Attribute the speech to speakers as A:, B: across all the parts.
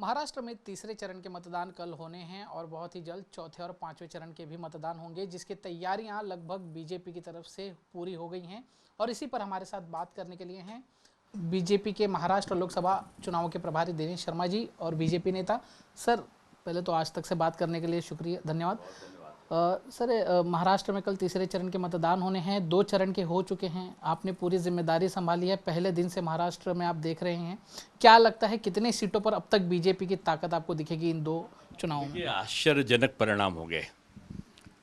A: महाराष्ट्र में तीसरे चरण के मतदान कल होने हैं और बहुत ही जल्द चौथे और पांचवें चरण के भी मतदान होंगे, जिसकी तैयारियां लगभग बीजेपी की तरफ से पूरी हो गई हैं। और इसी पर हमारे साथ बात करने के लिए हैं बीजेपी के महाराष्ट्र लोकसभा चुनावों के प्रभारी दिनेश शर्मा जी और बीजेपी नेता। सर, पहले तो आज तक से बात करने के लिए शुक्रिया, धन्यवाद। सर, महाराष्ट्र में कल तीसरे चरण के मतदान होने हैं, 2 चरण के हो चुके हैं, आपने पूरी जिम्मेदारी संभाली है, पहले दिन से महाराष्ट्र में आप देख रहे हैं। क्या लगता है कितने सीटों पर अब तक बीजेपी की ताकत आपको दिखेगी इन 2 चुनावों में?
B: ये आश्चर्यजनक परिणाम हो गए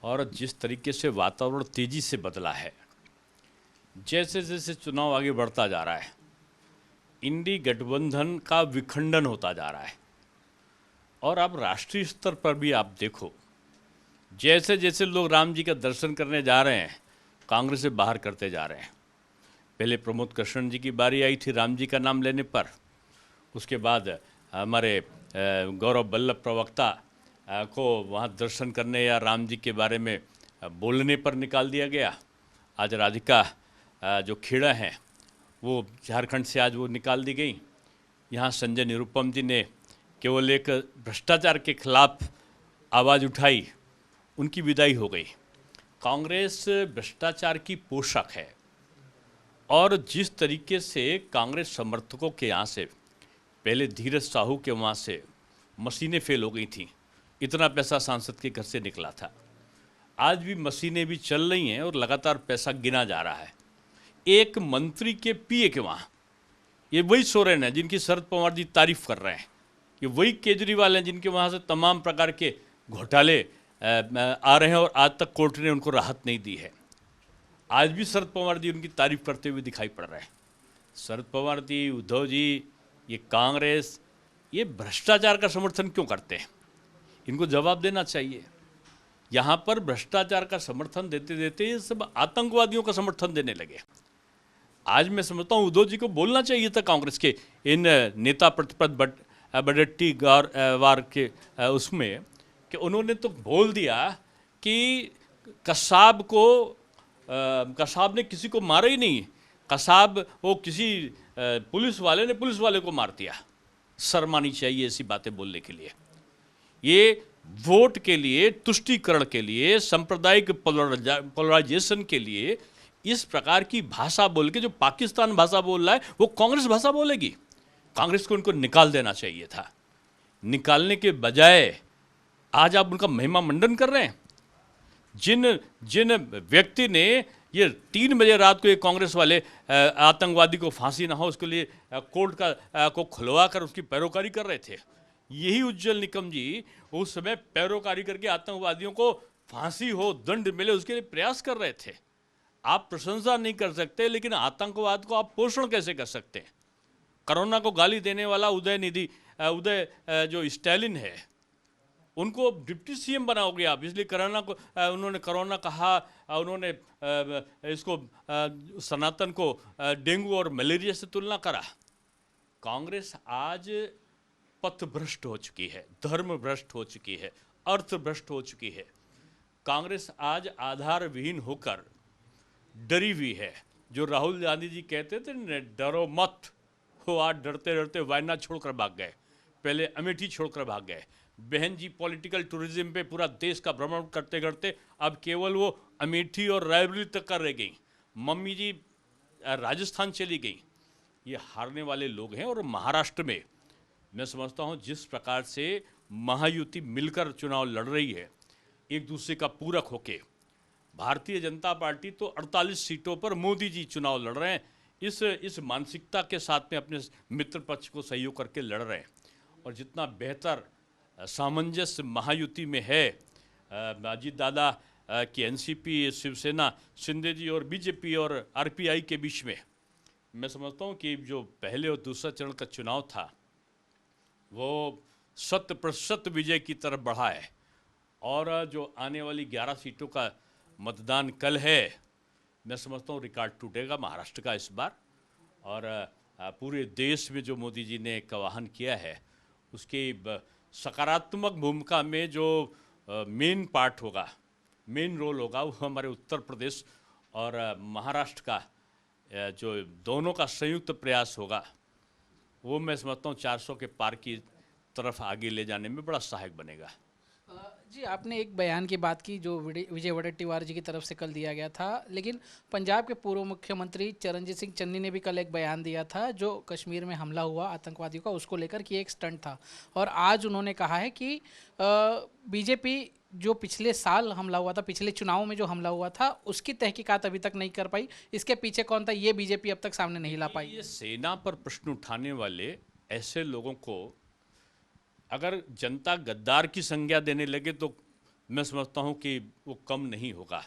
B: और जिस तरीके से वातावरण तेजी से बदला है, जैसे जैसे चुनाव आगे बढ़ता जा रहा है, इंडी गठबंधन का विखंडन होता जा रहा है। और अब राष्ट्रीय स्तर पर भी आप देखो, जैसे जैसे लोग राम जी का दर्शन करने जा रहे हैं, कांग्रेस से बाहर करते जा रहे हैं। पहले प्रमोद कृष्ण जी की बारी आई थी राम जी का नाम लेने पर, उसके बाद हमारे गौरव वल्लभ प्रवक्ता को वहाँ दर्शन करने या राम जी के बारे में बोलने पर निकाल दिया गया। आज राधिका जो खेड़ा हैं वो झारखंड से आज वो निकाल दी गई। यहाँ संजय निरुपम जी ने केवल एक भ्रष्टाचार के खिलाफ आवाज़ उठाई, उनकी विदाई हो गई। कांग्रेस भ्रष्टाचार की पोषक है और जिस तरीके से कांग्रेस समर्थकों के यहाँ से पहले धीरज साहू के वहाँ से मशीनें फेल हो गई थी, इतना पैसा सांसद के घर से निकला था। आज भी मशीनें भी चल रही हैं और लगातार पैसा गिना जा रहा है। एक मंत्री के पीए के वहाँ ये वही सोरेन है जिनकी शरद पवार जी तारीफ कर रहे हैं, ये वही केजरीवाल हैं जिनके वहाँ से तमाम प्रकार के घोटाले आ रहे हैं और आज तक कोर्ट ने उनको राहत नहीं दी है। आज भी शरद पवार जी उनकी तारीफ करते हुए दिखाई पड़ रहे हैं। शरद पवार जी, उद्धव जी, ये कांग्रेस, ये भ्रष्टाचार का समर्थन क्यों करते हैं? इनको जवाब देना चाहिए। यहाँ पर भ्रष्टाचार का समर्थन देते देते ये सब आतंकवादियों का समर्थन देने लगे। आज मैं समझता हूँ उद्धव जी को बोलना चाहिए था कांग्रेस के इन नेता प्रतिपक्ष बड़ट्टीवार के उसमें कि उन्होंने तो बोल दिया कि कसाब ने किसी को मारा ही नहीं, कसाब वो किसी पुलिस वाले ने पुलिस वाले को मार दिया। शर्म आनी चाहिए ऐसी बातें बोलने के लिए। ये वोट के लिए, तुष्टीकरण के लिए, सांप्रदायिक पोलराइजेशन के लिए इस प्रकार की भाषा बोल के, जो पाकिस्तान भाषा बोल रहा है वो कांग्रेस भाषा बोलेगी। कांग्रेस को उनको निकाल देना चाहिए था। निकालने के बजाय आज आप उनका महिमा मंडन कर रहे हैं। जिन व्यक्ति ने ये 3 बजे रात को एक कांग्रेस वाले आतंकवादी को फांसी ना हो उसके लिए कोर्ट को खुलवा कर उसकी पैरोकारी कर रहे थे, यही उज्जवल निकम जी उस समय पैरोकारी करके आतंकवादियों को फांसी हो, दंड मिले, उसके लिए प्रयास कर रहे थे। आप प्रशंसा नहीं कर सकते, लेकिन आतंकवाद को आप पोषण कैसे कर सकते हैं? कोरोना को गाली देने वाला उदय जो स्टालिन है, उनको डिप्टी सीएम बनाओगे आप, इसलिए उन्होंने कोरोना कहा, उन्होंने इसको सनातन को डेंगू और मलेरिया से तुलना करा। कांग्रेस आज पथभ्रष्ट हो चुकी है, धर्म भ्रष्ट हो चुकी है, अर्थ भ्रष्ट हो चुकी है। कांग्रेस आज आधार विहीन होकर डरी हुई है। जो राहुल गांधी जी कहते थे न, डरो मत, वो आज डरते डरते वायनाड छोड़कर भाग गए, पहले अमेठी छोड़कर भाग गए। बहन जी पॉलिटिकल टूरिज्म पे पूरा देश का भ्रमण करते करते अब केवल वो अमेठी और रायबरेली तक कर रह गई। मम्मी जी राजस्थान चली गई। ये हारने वाले लोग हैं। और महाराष्ट्र में मैं समझता हूँ जिस प्रकार से महायुति मिलकर चुनाव लड़ रही है, एक दूसरे का पूरक होके, भारतीय जनता पार्टी तो 48 सीटों पर मोदी जी चुनाव लड़ रहे हैं, इस मानसिकता के साथ में अपने मित्र पक्ष को सहयोग करके लड़ रहे हैं। और जितना बेहतर सामंजस्य महायुति में है, अजीत दादा की एनसीपी, शिवसेना, शिंदे जी और बीजेपी और आरपीआई के बीच में, मैं समझता हूँ कि जो पहले और दूसरा चरण का चुनाव था वो 100% विजय की तरफ बढ़ा है। और जो आने वाली 11 सीटों का मतदान कल है, मैं समझता हूँ रिकॉर्ड टूटेगा महाराष्ट्र का इस बार। और पूरे देश में जो मोदी जी ने एक आह्वान किया है, उसकी सकारात्मक भूमिका में जो मेन पार्ट होगा, मेन रोल होगा, वो हमारे उत्तर प्रदेश और महाराष्ट्र का जो दोनों का संयुक्त प्रयास होगा, वो मैं समझता हूँ 400 के पार की तरफ आगे ले जाने में बड़ा सहायक बनेगा।
A: जी, आपने एक बयान की बात की जो विजय वडेट्टीवार जी की तरफ से कल दिया गया था, लेकिन पंजाब के पूर्व मुख्यमंत्री चरणजीत सिंह चन्नी ने भी कल एक बयान दिया था जो कश्मीर में हमला हुआ आतंकवादियों का उसको लेकर कि एक स्टंट था। और आज उन्होंने कहा है कि बीजेपी जो पिछले साल हमला हुआ था, पिछले चुनाव में जो हमला हुआ था, उसकी तहकीकात अभी तक नहीं कर पाई। इसके पीछे कौन था, ये बीजेपी अब तक सामने नहीं ला पाई।
B: ये सेना पर प्रश्न उठाने वाले ऐसे लोगों को अगर जनता गद्दार की संज्ञा देने लगे तो मैं समझता हूं कि वो कम नहीं होगा।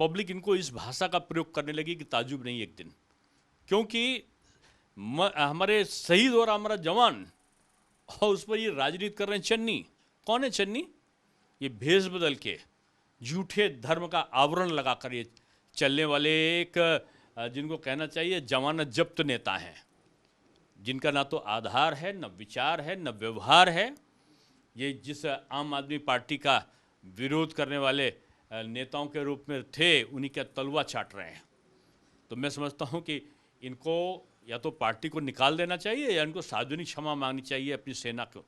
B: पब्लिक इनको इस भाषा का प्रयोग करने लगी कि ताजुब नहीं एक दिन, क्योंकि हमारे शहीद और हमारा जवान और उस पर ये राजनीति कर रहे हैं। चन्नी कौन है? चन्नी ये भेष बदल के झूठे धर्म का आवरण लगाकर ये चलने वाले एक जिनको कहना चाहिए जमानत जब्त नेता हैं, जिनका ना तो आधार है, न विचार है, न व्यवहार है। ये जिस आम आदमी पार्टी का विरोध करने वाले नेताओं के रूप में थे, उन्हीं का तलवा चाट रहे हैं। तो मैं समझता हूं कि इनको या तो पार्टी को निकाल देना चाहिए या इनको सार्वजनिक क्षमा मांगनी चाहिए अपनी सेना को,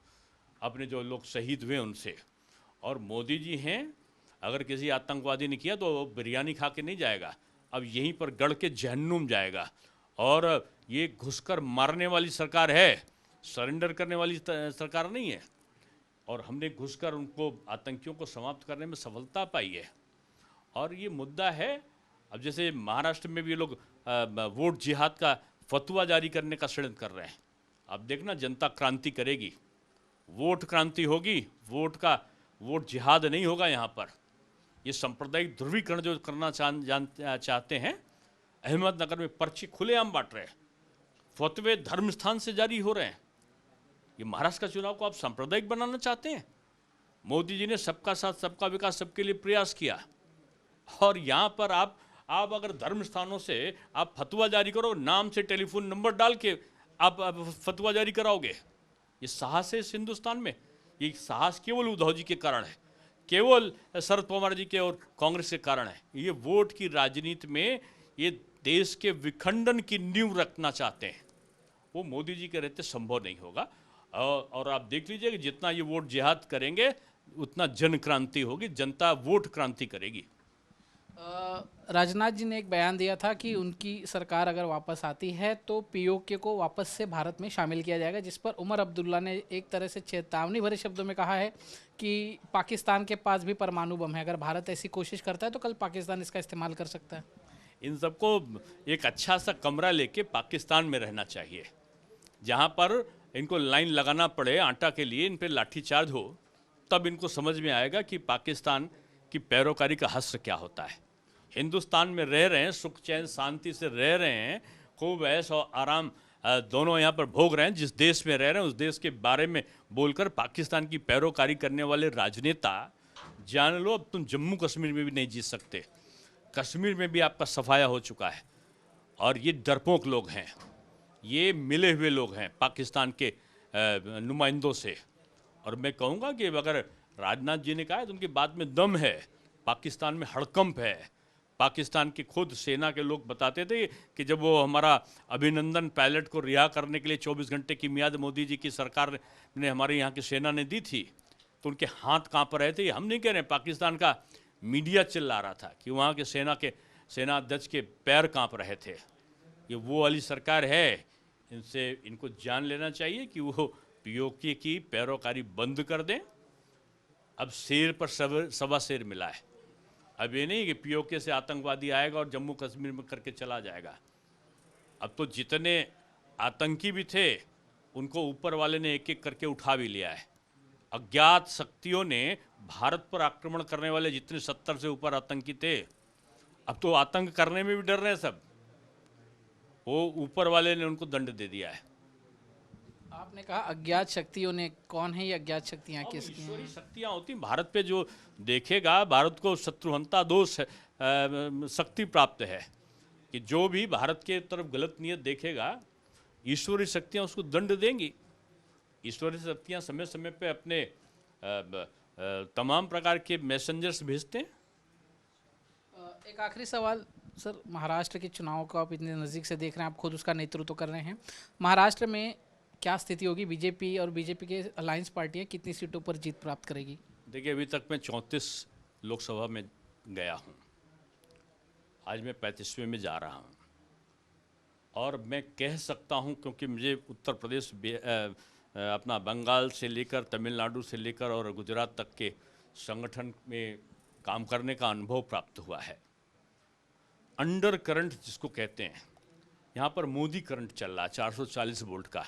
B: अपने जो लोग शहीद हुए उनसे। और मोदी जी हैं, अगर किसी आतंकवादी ने किया तो वो बिरयानी खा के नहीं जाएगा, अब यहीं पर गढ़ के जहन्नुम जाएगा। और ये घुसकर मारने वाली सरकार है, सरेंडर करने वाली सरकार नहीं है। और हमने घुसकर उनको आतंकियों को समाप्त करने में सफलता पाई है। और ये मुद्दा है, अब जैसे महाराष्ट्र में भी ये लोग वोट जिहाद का फतवा जारी करने का षड्यंत्र कर रहे हैं। अब देखना जनता क्रांति करेगी, वोट क्रांति होगी, वोट जिहाद नहीं होगा। यहाँ पर ये सांप्रदायिक ध्रुवीकरण जो करना चाहते हैं, अहमदनगर में पर्ची खुलेआम बांट रहे हैं, फतवे धर्म स्थान से जारी हो रहे हैं। ये महाराष्ट्र का चुनाव को आप सांप्रदायिक बनाना चाहते हैं? मोदी जी ने सबका साथ सबका विकास सबके लिए प्रयास किया, और यहाँ पर आप अगर धर्म स्थानों से आप फतवा जारी करो, नाम से टेलीफोन नंबर डाल के आप फतवा जारी कराओगे। ये साहस है इस हिंदुस्तान में? ये साहस केवल उद्धव जी के कारण है, केवल शरद पवार जी के और कांग्रेस के कारण है। ये वोट की राजनीति में ये देश के विखंडन की नींव रखना चाहते हैं, वो मोदी जी के रहते संभव नहीं होगा। और आप देख लीजिए कि जितना ये वोट जिहाद करेंगे उतना जन क्रांति होगी, जनता वोट क्रांति करेगी।
A: राजनाथ जी ने एक बयान दिया था कि उनकी सरकार अगर वापस आती है तो पीओके को वापस से भारत में शामिल किया जाएगा, जिस पर उमर अब्दुल्ला ने एक तरह से चेतावनी भरे शब्दों में कहा है कि पाकिस्तान के पास भी परमाणु बम है, अगर भारत ऐसी कोशिश करता है तो कल पाकिस्तान इसका इस्तेमाल कर सकता है।
B: इन सबको एक अच्छा सा कमरा लेके पाकिस्तान में रहना चाहिए, जहाँ पर इनको लाइन लगाना पड़े आटा के लिए, इन पर लाठीचार्ज हो, तब इनको समझ में आएगा कि पाकिस्तान की पैरोकारी का हश्र क्या होता है। हिंदुस्तान में रह रहे हैं, सुख चैन शांति से रह रहे हैं, खूब ऐश और आराम दोनों यहाँ पर भोग रहे हैं। जिस देश में रह रहे हैं उस देश के बारे में बोलकर पाकिस्तान की पैरोकारी करने वाले राजनेता, जान लो अब तुम जम्मू कश्मीर में भी नहीं जीत सकते। कश्मीर में भी आपका सफाया हो चुका है। और ये डरपोक लोग हैं, ये मिले हुए लोग हैं पाकिस्तान के नुमाइंदों से। और मैं कहूँगा कि अगर राजनाथ जी ने कहा है तो उनकी बात में दम है। पाकिस्तान में हड़कंप है। पाकिस्तान की खुद सेना के लोग बताते थे कि जब वो हमारा अभिनंदन पायलट को रिहा करने के लिए 24 घंटे की मियाद मोदी जी की सरकार ने हमारे यहाँ की सेना ने दी थी, तो उनके हाथ काँप रहे थे। हम नहीं कह रहे, पाकिस्तान का मीडिया चिल्ला रहा था कि वहाँ के सेना अध्यक्ष के पैर काँप रहे थे। ये वो वाली सरकार है। इनको जान लेना चाहिए कि वो पीओके की पैरोकारी बंद कर दें। अब शेर पर सवा शेर मिला है। अब ये नहीं कि पीओके से आतंकवादी आएगा और जम्मू कश्मीर में करके चला जाएगा। अब तो जितने आतंकी भी थे उनको ऊपर वाले ने एक एक करके उठा भी लिया है। अज्ञात शक्तियों ने भारत पर आक्रमण करने वाले जितने 70 से ऊपर आतंकी थे, अब तो आतंक करने में भी डर रहे हैं सब। वो ऊपर वाले ने उनको दंड दे दिया है।
A: आपने कहा अज्ञात शक्तियों ने, कौन है ये अज्ञात शक्तियाँ, किसकी हैं?
B: ईश्वरी शक्तियाँ होती भारत पे। जो देखेगा भारत को शत्रुहंता दोष शक्ति प्राप्त है कि जो भी भारत के तरफ गलत नियत देखेगा, ईश्वरी शक्तियाँ उसको दंड देंगी। ईश्वरी शक्तियाँ समय समय पे अपने तमाम प्रकार के मैसेंजर्स भेजते हैं।
A: एक आखिरी सवाल सर, महाराष्ट्र के चुनाव को आप इतने नज़दीक से देख रहे हैं, आप खुद उसका नेतृत्व कर रहे हैं। महाराष्ट्र में क्या स्थिति होगी? बीजेपी और बीजेपी के अलायंस पार्टियां कितनी सीटों पर जीत प्राप्त करेगी?
B: देखिए, अभी तक मैं 34 लोकसभा में गया हूँ, आज मैं 35वें में जा रहा हूँ और मैं कह सकता हूँ, क्योंकि मुझे उत्तर प्रदेश अपना बंगाल से लेकर तमिलनाडु से लेकर और गुजरात तक के संगठन में काम करने का अनुभव प्राप्त हुआ है। अंडर करंट जिसको कहते हैं, यहाँ पर मोदी करंट चल रहा है 440 वोल्ट का,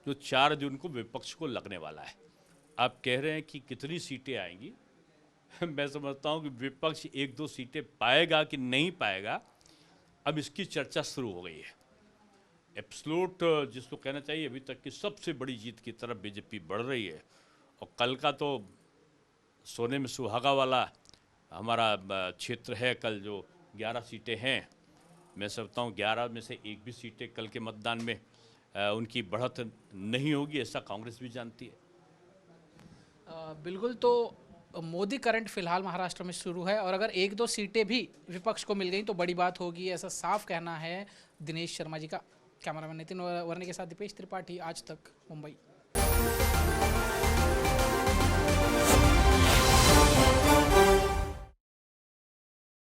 B: जो 4 जून को विपक्ष को लगने वाला है। आप कह रहे हैं कि कितनी सीटें आएंगी मैं समझता हूँ कि विपक्ष 1-2 सीटें पाएगा कि नहीं पाएगा, अब इसकी चर्चा शुरू हो गई है। एब्सोल्यूट जिसको कहना चाहिए अभी तक की सबसे बड़ी जीत की तरफ बीजेपी बढ़ रही है। और कल का तो सोने में सुहागा वाला हमारा क्षेत्र है। कल जो 11 सीटें हैं, मैं समझता हूँ 11 में से एक भी सीटें कल के मतदान में उनकी बढ़त नहीं होगी, ऐसा कांग्रेस भी जानती है।
A: बिल्कुल। तो मोदी करंट फिलहाल महाराष्ट्र में शुरू है और अगर 1-2 सीटें भी विपक्ष को मिल गई तो बड़ी बात होगी, ऐसा साफ कहना है दिनेश शर्मा जी का। कैमरामैन नितिन वर्णे के साथ दीपेश त्रिपाठी, आज तक, मुंबई।